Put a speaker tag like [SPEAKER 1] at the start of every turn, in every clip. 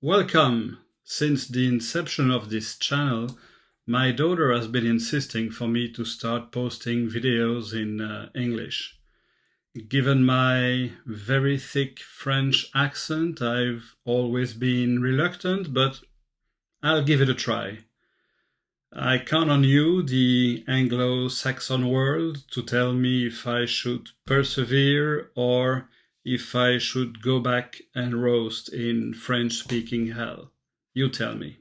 [SPEAKER 1] Welcome! Since the inception of this channel, my daughter has been insisting for me to start posting videos in English. Given my very thick French accent, I've always been reluctant, but I'll give it a try. I count on you, the Anglo-Saxon world, to tell me if I should persevere or if I should go back and roast in French-speaking hell. You tell me.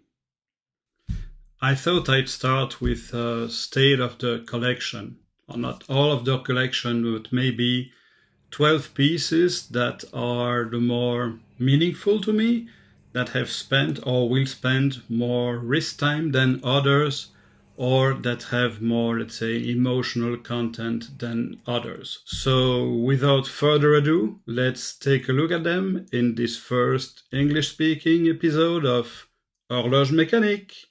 [SPEAKER 1] I thought I'd start with a state of the collection, or not all of the collection, but maybe 12 pieces that are the more meaningful to me, that have spent or will spend more wrist time than others, or that have more, let's say, emotional content than others. So without further ado, let's take a look at them in this first English-speaking episode of Horloge Mécanique.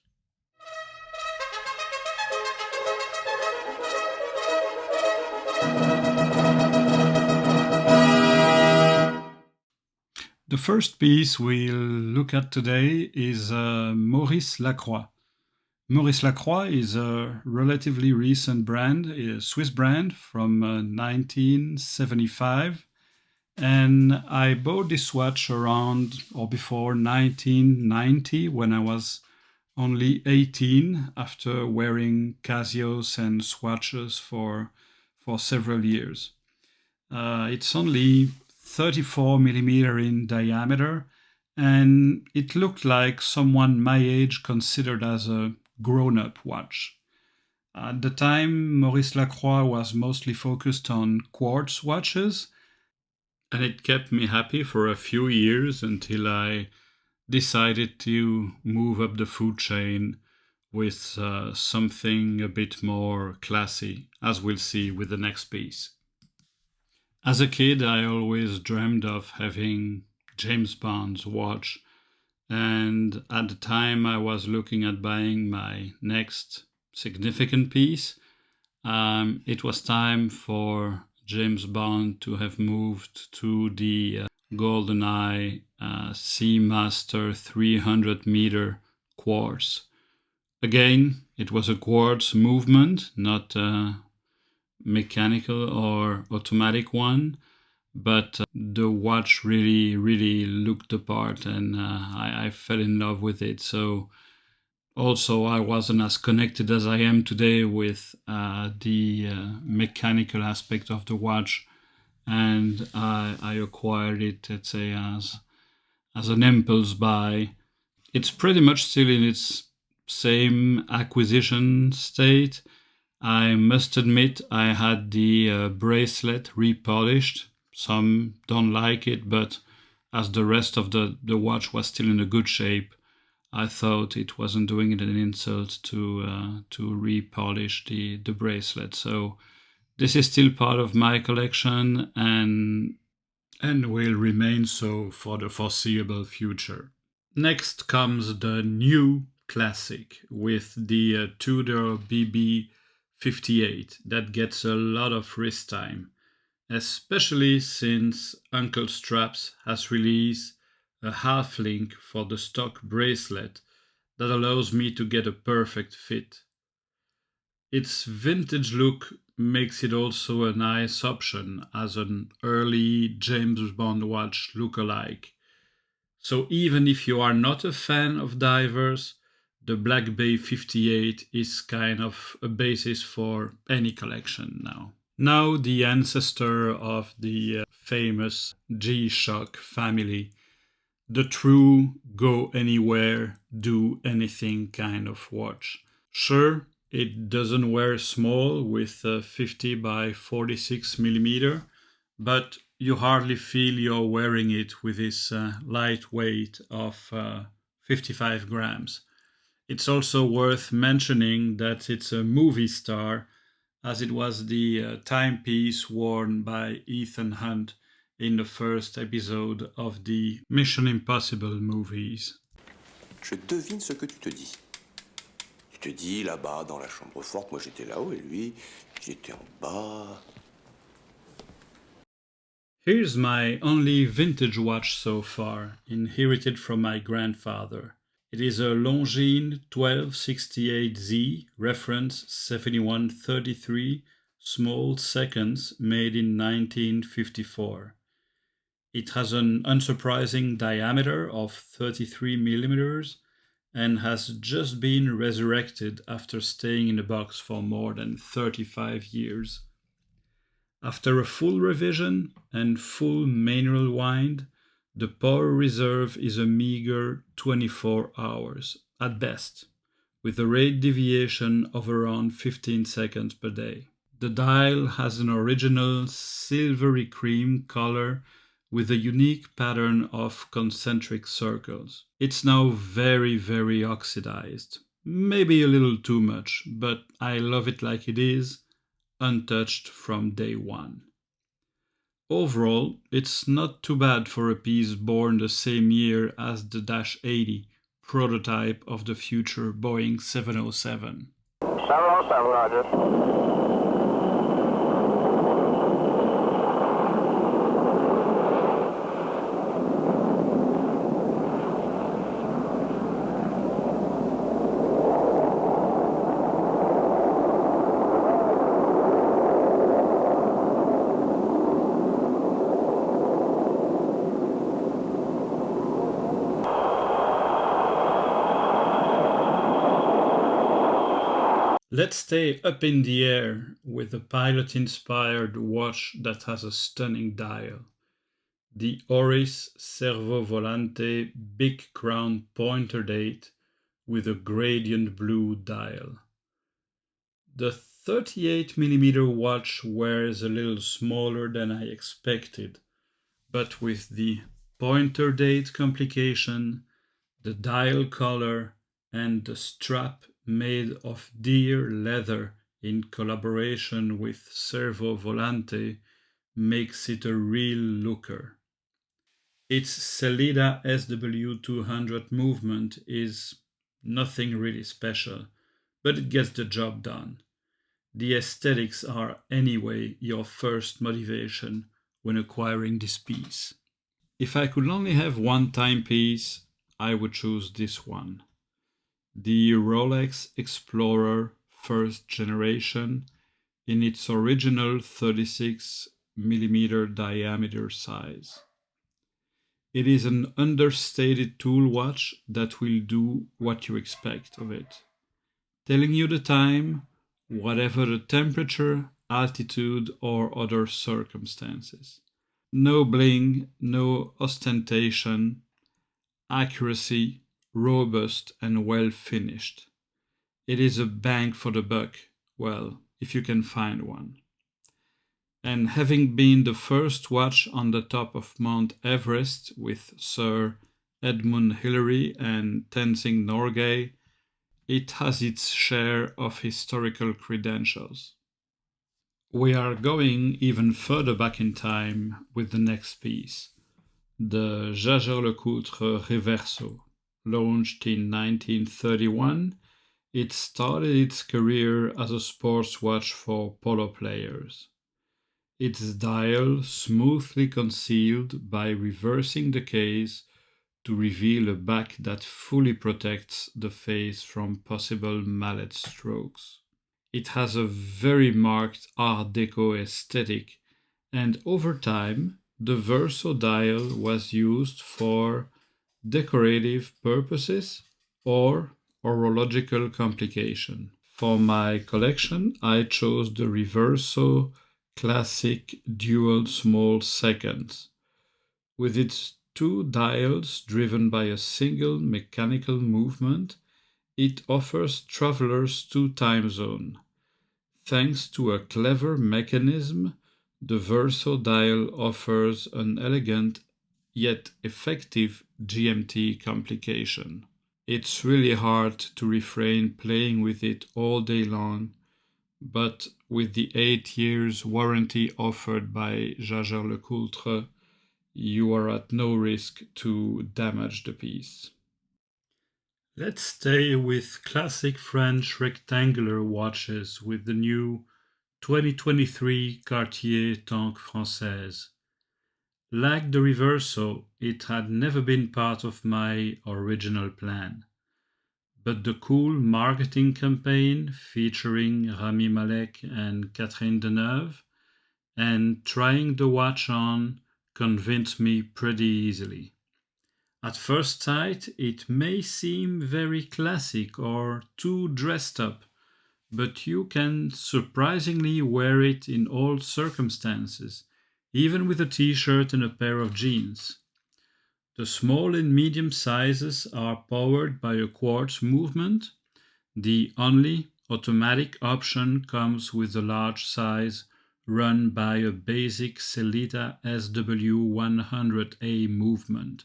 [SPEAKER 1] The first piece we'll look at today is Maurice Lacroix. Maurice Lacroix is a relatively recent brand, a Swiss brand from 1975. And I bought this watch around or before 1990 when I was only 18 after wearing Casios and Swatches for several years. It's only 34 millimeter in diameter, and it looked like someone my age considered as a grown-up watch. At the time, Maurice Lacroix was mostly focused on quartz watches, and it kept me happy for a few years until I decided to move up the food chain with something a bit more classy, as we'll see with the next piece. As a kid, I always dreamed of having James Bond's watch, and at the time I was looking at buying my next significant piece. It was time for James Bond to have moved to the GoldenEye Seamaster 300 meter quartz. Again, it was a quartz movement, not mechanical or automatic one, but the watch really looked the part, and I fell in love with it. So also I wasn't as connected as I am today with the mechanical aspect of the watch, and I acquired it, let's say, as an impulse buy. It's pretty much still in its same acquisition state. I must admit I had the bracelet repolished. Some don't like it, but as the rest of the watch was still in a good shape, I thought it wasn't doing it an insult to repolish the bracelet. So this is still part of my collection and will remain so for the foreseeable future. Next comes the new classic with the Tudor BB 58 that gets a lot of wrist time, especially since Uncle Straps has released a half link for the stock bracelet that allows me to get a perfect fit. Its vintage look makes it also a nice option as an early James Bond watch look-alike. So even if you are not a fan of divers, the Black Bay 58 is kind of a basis for any collection now. Now the ancestor of the famous G-Shock family, the true go anywhere, do anything kind of watch. Sure, it doesn't wear small with 50 by 46 millimeter, but you hardly feel you're wearing it with this light weight of 55 grams. It's also worth mentioning that it's a movie star, as it was the timepiece worn by Ethan Hunt in the first episode of the Mission Impossible movies.
[SPEAKER 2] Je devine ce que tu te dis. Tu te dis là-bas dans la chambre forte, moi j'étais là-haut et lui, j'étais en bas.
[SPEAKER 1] Here's my only vintage watch so far, inherited from my grandfather. It is a Longines 1268Z, reference 7133, small seconds, made in 1954. It has an unsurprising diameter of 33 millimeters and has just been resurrected after staying in a box for more than 35 years. After a full revision and full manual wind, the power reserve is a meager 24 hours at best, with a rate deviation of around 15 seconds per day. The dial has an original silvery cream color with a unique pattern of concentric circles. It's now very oxidized. Maybe a little too much, but I love it like it is, untouched from day one. Overall, it's not too bad for a piece born the same year as the Dash 80, prototype of the future Boeing 707.
[SPEAKER 3] 707, Roger.
[SPEAKER 1] Let's stay up in the air with a pilot-inspired watch that has a stunning dial. The Oris Servo Volante Big Crown Pointer Date with a gradient blue dial. The 38mm watch wears a little smaller than I expected, but with the pointer date complication, the dial color, and the strap made of deer leather in collaboration with Servo Volante makes it a real looker. Its Sellita SW200 movement is nothing really special, but it gets the job done. The aesthetics are anyway your first motivation when acquiring this piece. If I could only have one timepiece, I would choose this one. The Rolex Explorer first generation in its original 36mm diameter size. It is an understated tool watch that will do what you expect of it, telling you the time, whatever the temperature, altitude, or other circumstances. No bling, no ostentation, accuracy, robust and well finished. It is a bang for the buck, well, if you can find one. And having been the first watch on the top of Mount Everest with Sir Edmund Hillary and Tenzing Norgay, it has its share of historical credentials. We are going even further back in time with the next piece, the JaegerLeCoultre Reverso. Launched in 1931, it started its career as a sports watch for polo players. Its dial smoothly concealed by reversing the case to reveal a back that fully protects the face from possible mallet strokes. It has a very marked Art Deco aesthetic, and over time, the Verso dial was used for decorative purposes or horological complication. For my collection, I chose the Reverso Classic Dual Small Seconds. With its two dials driven by a single mechanical movement, it offers travelers two time zones. Thanks to a clever mechanism, the Verso dial offers an elegant yet effective GMT complication. It's really hard to refrain playing with it all day long, but with the 8 years warranty offered by JaegerLeCoultre, you are at no risk to damage the piece. Let's stay with classic French rectangular watches with the new 2023 Cartier Tank Française. Like the Reverso, it had never been part of my original plan. But the cool marketing campaign featuring Rami Malek and Catherine Deneuve and trying the watch on convinced me pretty easily. At first sight, it may seem very classic or too dressed up, but you can surprisingly wear it in all circumstances, even with a t-shirt and a pair of jeans. The small and medium sizes are powered by a quartz movement. The only automatic option comes with the large size run by a basic Sellita SW100A movement.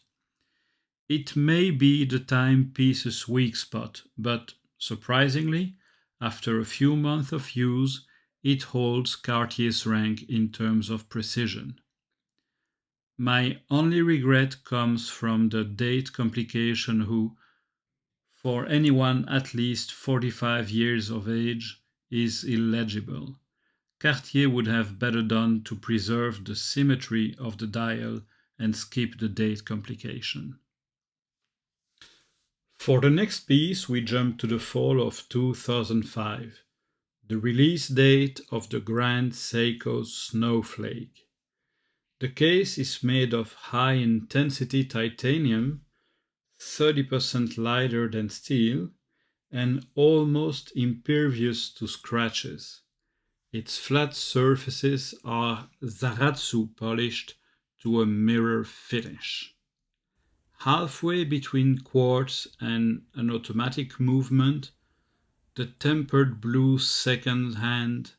[SPEAKER 1] It may be the timepiece's weak spot, but surprisingly, after a few months of use, it holds Cartier's rank in terms of precision. My only regret comes from the date complication who, for anyone at least 45 years of age, is illegible. Cartier would have better done to preserve the symmetry of the dial and skip the date complication. For the next piece, we jump to the fall of 2005, the release date of the Grand Seiko Snowflake. The case is made of high-intensity titanium, 30% lighter than steel, and almost impervious to scratches. Its flat surfaces are Zaratsu polished to a mirror finish. Halfway between quartz and an automatic movement, the tempered blue second hand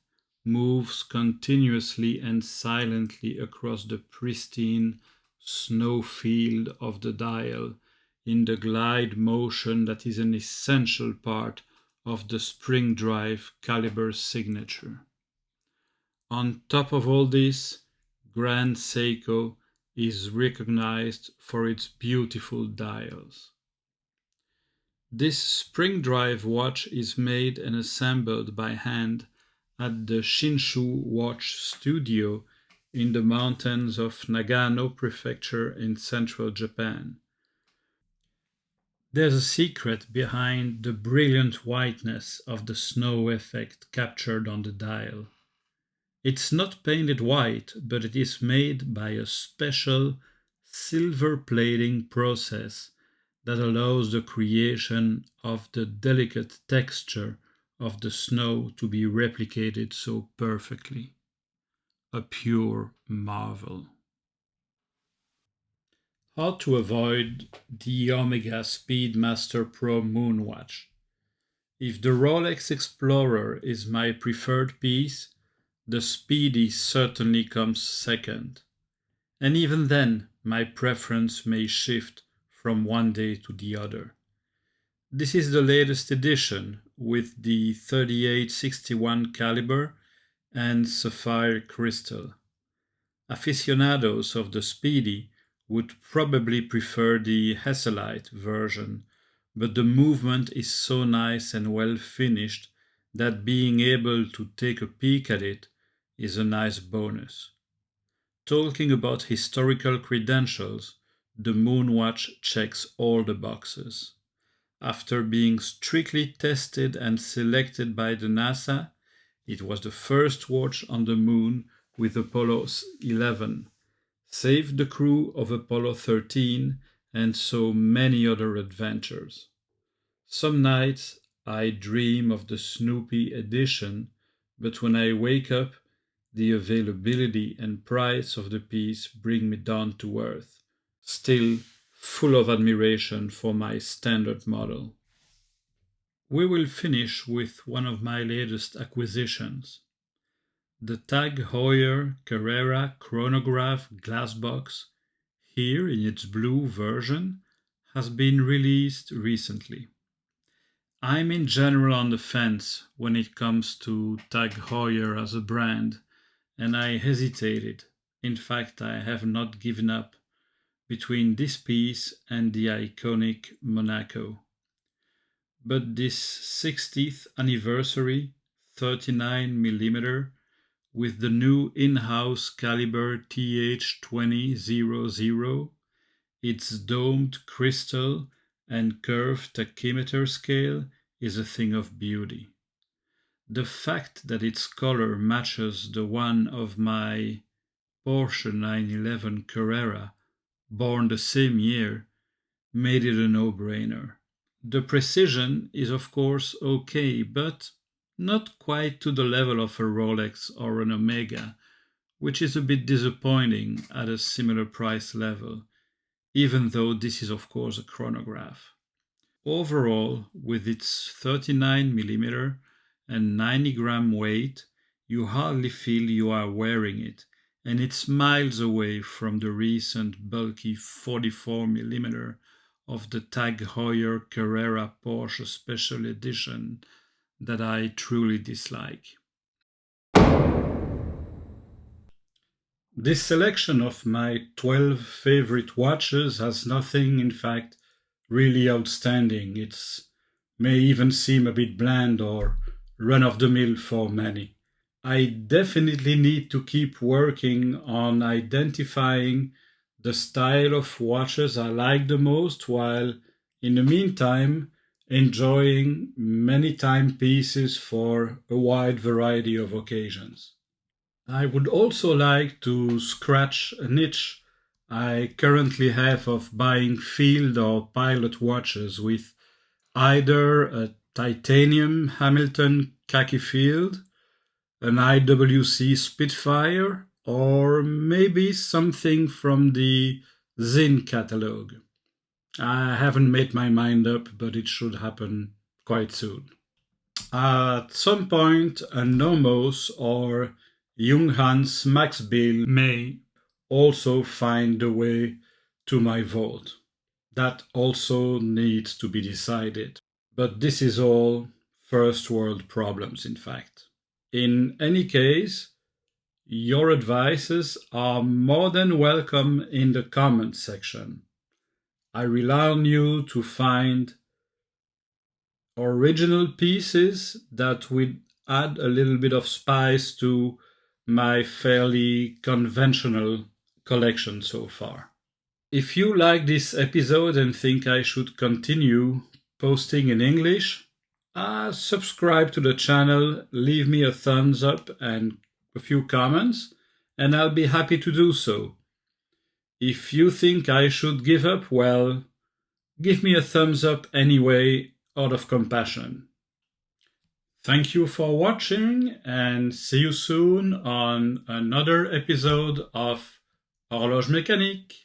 [SPEAKER 1] moves continuously and silently across the pristine snow field of the dial in the glide motion that is an essential part of the spring drive caliber signature. On top of all this, Grand Seiko is recognized for its beautiful dials. This spring drive watch is made and assembled by hand at the Shinshu Watch Studio in the mountains of Nagano Prefecture in central Japan. There's a secret behind the brilliant whiteness of the snow effect captured on the dial. It's not painted white, but it is made by a special silver plating process that allows the creation of the delicate texture of the snow to be replicated so perfectly. A pure marvel. How to avoid the Omega Speedmaster Pro Moonwatch. If the Rolex Explorer is my preferred piece, the Speedy certainly comes second. And even then, my preference may shift from one day to the other. This is the latest edition with the 3861 caliber and sapphire crystal. Aficionados of the Speedy would probably prefer the Hesalite version, but the movement is so nice and well finished that being able to take a peek at it is a nice bonus. Talking about historical credentials, the Moonwatch checks all the boxes. After being strictly tested and selected by the NASA, it was the first watch on the moon with Apollo 11, saved the crew of Apollo 13, and so many other adventures. Some nights I dream of the Snoopy edition, but when I wake up, the availability and price of the piece bring me down to earth, still full of admiration for my standard model. We will finish with one of my latest acquisitions. The TAG Heuer Carrera chronograph glass box, here in its blue version, has been released recently. I'm in general on the fence when it comes to TAG Heuer as a brand, and I hesitated. In fact, I have not given up between this piece and the iconic Monaco. But this 60th anniversary 39mm with the new in-house caliber TH2000. Its domed crystal and curved tachymeter scale is a thing of beauty. The fact that its color matches the one of my Porsche 911 Carrera, born the same year, made it a no-brainer. The precision is of course okay, but not quite to the level of a Rolex or an Omega, which is a bit disappointing at a similar price level, even though this is of course a chronograph. Overall, with its 39mm and 90-gram weight, you hardly feel you are wearing it, and it's miles away from the recent bulky 44mm of the Tag Heuer Carrera Porsche Special Edition that I truly dislike. This selection of my 12 favorite watches has nothing, in fact, really outstanding. It may even seem a bit bland or run-of-the-mill for many. I definitely need to keep working on identifying the style of watches I like the most, while in the meantime enjoying many timepieces for a wide variety of occasions. I would also like to scratch an itch I currently have of buying field or pilot watches with either a titanium Hamilton khaki field, an IWC Spitfire, or maybe something from the Zinn catalog. I haven't made my mind up, but it should happen quite soon. At some point, a Nomos or Junghans Max Bill may also find the way to my vault. That also needs to be decided. But this is all first world problems, in fact. In any case, your advices are more than welcome in the comment section. I rely on you to find original pieces that would add a little bit of spice to my fairly conventional collection so far. If you like this episode and think I should continue posting in English, subscribe to the channel, leave me a thumbs up and a few comments, and I'll be happy to do so. If you think I should give up, well, give me a thumbs up anyway, out of compassion. Thank you for watching, and see you soon on another episode of Horloge Mécanique.